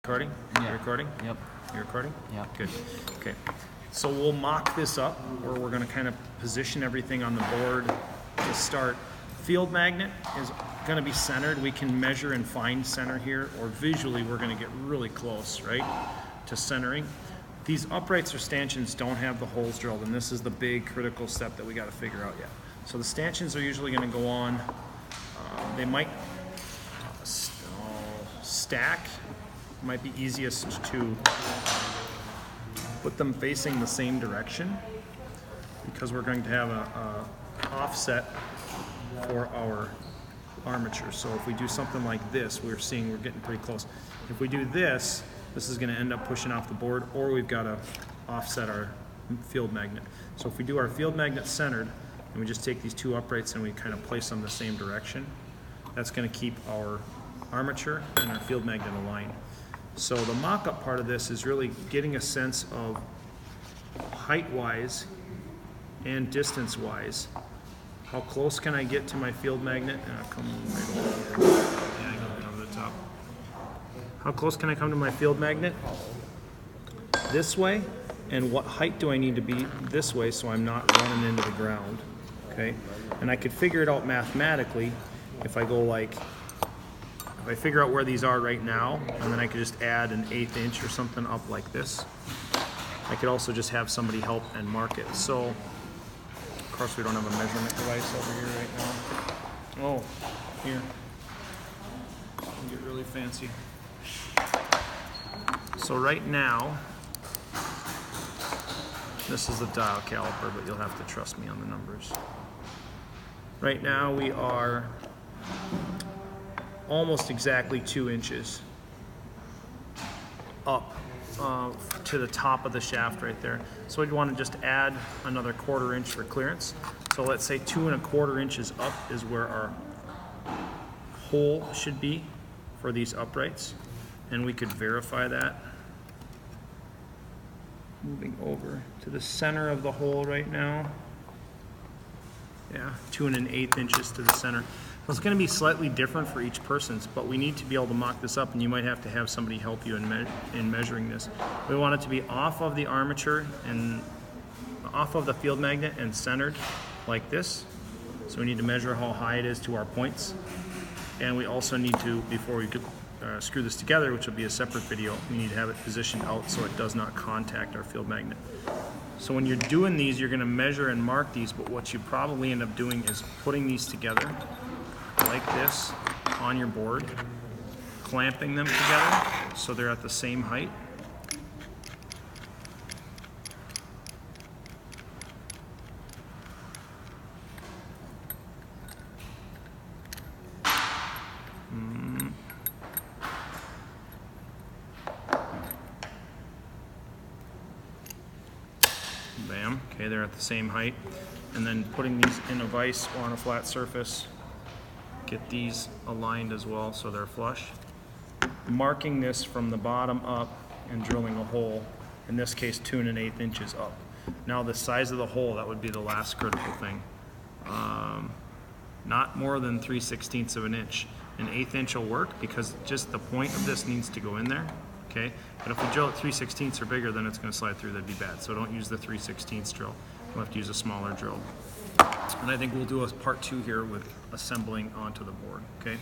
Recording? Yeah. You recording? Yep. You recording? Yeah. Good. Okay. So we'll mock this up, where we're going to kind of position everything on the board to start. Field magnet is going to be centered. We can measure and find center here, or visually we're going to get really close, right, to centering. These uprights or stanchions don't have the holes drilled, and this is the big critical step that we got to figure out yet. So the stanchions are usually going to go on. They might stack. Might be easiest to put them facing the same direction, because we're going to have a offset for our armature. So if we do something like this, we're getting pretty close. If we do this, this is going to end up pushing off the board, or we've got to offset our field magnet. So if we do our field magnet centered, and we just take these two uprights and we kind of place them the same direction, that's going to keep our armature and our field magnet aligned. So the mock-up part of this is really getting a sense of height-wise and distance-wise. How close can I get to my field magnet? And I'll come right over here. Yeah, I go right over the top. How close can I come to my field magnet? This way. And what height do I need to be this way so I'm not running into the ground? Okay. And I could figure it out mathematically if I go like, if I figure out where these are right now, and then I could just add an 1/8 inch or something up like this. I could also just have somebody help and mark it. So, of course, we don't have a measurement device over here right now. Oh, here. I'll get really fancy. So right now, this is the dial caliper, but you'll have to trust me on the numbers. Right now we are almost exactly 2 inches up to the top of the shaft right there. So we'd want to just add another 1/4 inch for clearance. So let's say 2 1/4 inches up is where our hole should be for these uprights. And we could verify that. Moving over to the center of the hole right now. Yeah, 2 1/8 inches to the center. Well, it's going to be slightly different for each person's, but we need to be able to mock this up, and you might have to have somebody help you in measuring this. We want it to be off of the armature and off of the field magnet and centered like this. So we need to measure how high it is to our points. And we also need to, before we could screw this together, which will be a separate video, we need to have it positioned out so it does not contact our field magnet. So when you're doing these, you're going to measure and mark these, but what you probably end up doing is putting these together like this on your board, clamping them together so they're at the same height. Bam. Okay, they're at the same height. And then putting these in a vise or on a flat surface, get these aligned as well so they're flush. Marking this from the bottom up and drilling a hole, in this case 2 1/8 inches up. Now the size of the hole, that would be the last critical thing. Not more than 3/16 of an inch. An 1/8 inch will work because just the point of this needs to go in there. Okay, but if we drill at 3/16 or bigger, then it's going to slide through. That'd be bad. So don't use the 3/16 drill. We'll have to use a smaller drill. And I think we'll do a part 2 here with assembling onto the board. Okay.